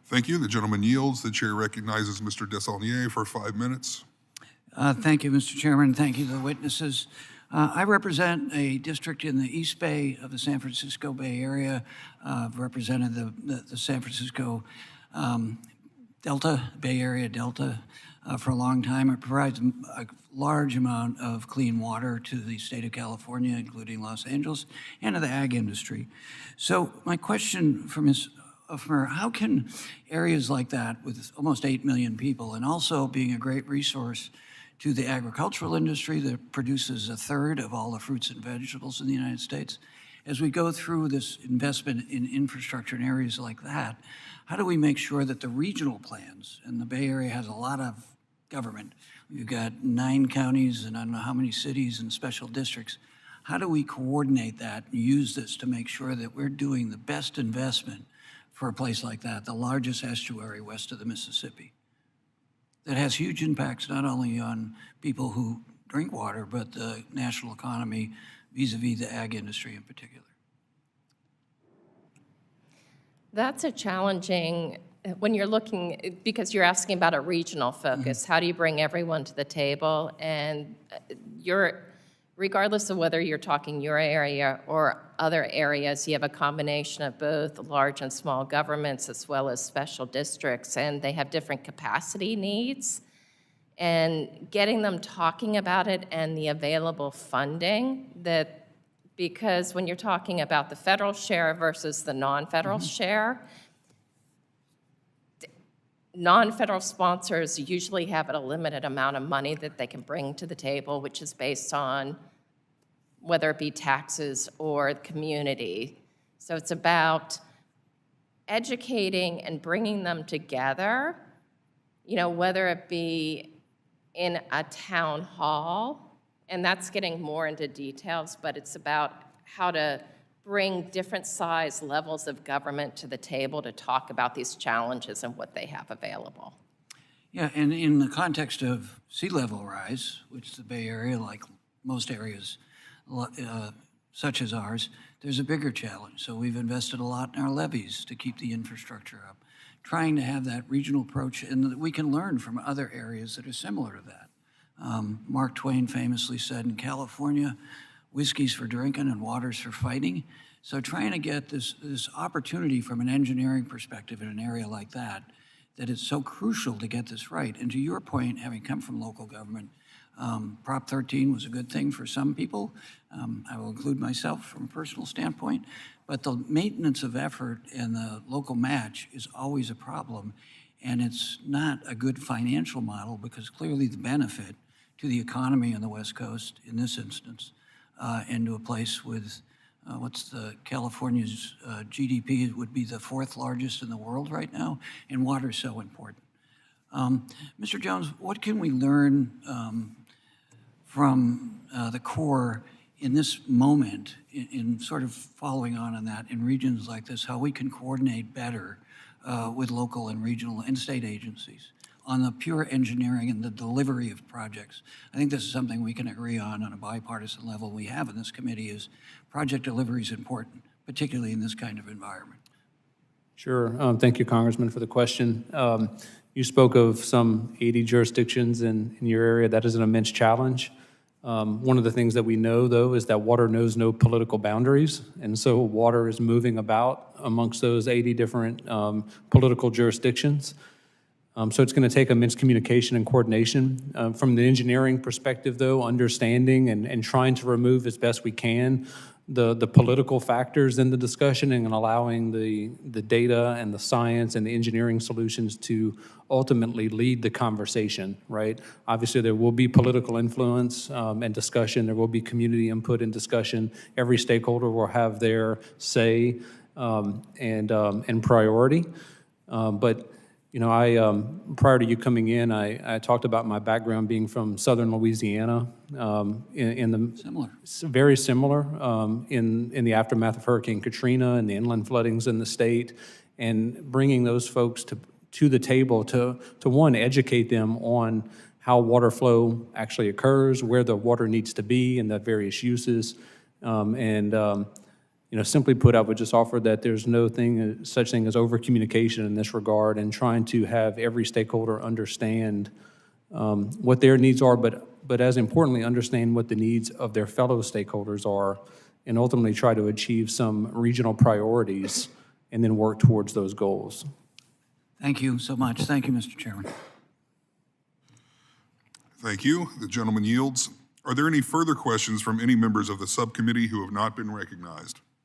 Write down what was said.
Thank you. The gentleman yields. The chair recognizes Mr. DeSaulnier for 5 minutes. Thank you, Mr. Chairman. Thank you to the witnesses. I represent a district in the East Bay of the San Francisco Bay Area. I've represented the San Francisco Delta, Bay Area Delta, for a long time. It provides a large amount of clean water to the state of California, including Los Angeles, and to the ag industry. So my question for Ms. Uffmer, how can areas like that with almost 8 million people and also being a great resource to the agricultural industry that produces 1/3 of all the fruits and vegetables in the United States, as we go through this investment in infrastructure in areas like that, how do we make sure that the regional plans, and the Bay Area has a lot of government, we've got 9 counties and I don't know how many cities and special districts, how do we coordinate that and use this to make sure that we're doing the best investment for a place like that, the largest estuary west of the Mississippi, that has huge impacts not only on people who drink water, but the national economy vis-a-vis the ag industry in particular? That's a challenging, when you're looking, because you're asking about a regional focus, how do you bring everyone to the table? And regardless of whether you're talking your area or other areas, you have a combination of both large and small governments as well as special districts, and they have different capacity needs. And getting them talking about it and the available funding, because when you're talking about the federal share versus the non-federal share, non-federal sponsors usually have a limited amount of money that they can bring to the table, which is based on whether it be taxes or community. So it's about educating and bringing them together, whether it be in a town hall, and that's getting more into details, but it's about how to bring different size levels of government to the table to talk about these challenges and what they have available. Yeah, and in the context of sea level rise, which the Bay Area, like most areas such as ours, there's a bigger challenge. So we've invested a lot in our levees to keep the infrastructure up, trying to have that regional approach, and that we can learn from other areas that are similar to that. Mark Twain famously said, in California, whiskey's for drinking and water's for fighting. So trying to get this opportunity from an engineering perspective in an area like that it's so crucial to get this right. And to your point, having come from local government, Prop 13 was a good thing for some people. I will include myself from a personal standpoint, but the maintenance of effort and the local match is always a problem. And it's not a good financial model, because clearly the benefit to the economy on the West Coast in this instance, and to a place with California's GDP would be the 4th largest in the world right now, and water is so important. Mr. Jones, what can we learn from the Corps in this moment, in sort of following on that, in regions like this, how we can coordinate better with local and regional and state agencies on the pure engineering and the delivery of projects? I think this is something we can agree on a bipartisan level. We have in this committee is project delivery is important, particularly in this kind of environment. Sure. Thank you, Congressman, for the question. You spoke of some 80 jurisdictions in your area. That is an immense challenge. One of the things that we know, though, is that water knows no political boundaries, and so water is moving about amongst those 80 different political jurisdictions. So it's going to take immense communication and coordination. From the engineering perspective, though, understanding and trying to remove as best we can the political factors in the discussion and allowing the data and the science and the engineering solutions to ultimately lead the conversation, right? Obviously, there will be political influence and discussion. There will be community input and discussion. Every stakeholder will have their say and priority. But prior to you coming in, I talked about my background being from southern Louisiana. Very similar in the aftermath of Hurricane Katrina and the inland floodings in the state, and bringing those folks to the table to one, educate them on how water flow actually occurs, where the water needs to be and the various uses, and Simply put, I would just offer that there's such thing as over-communication in this regard, and trying to have every stakeholder understand what their needs are, but as importantly, understand what the needs of their fellow stakeholders are, and ultimately try to achieve some regional priorities and then work towards those goals. Thank you so much. Thank you, Mr. Chairman. Thank you. The gentleman yields. Are there any further questions from any members of the subcommittee who have not been recognized?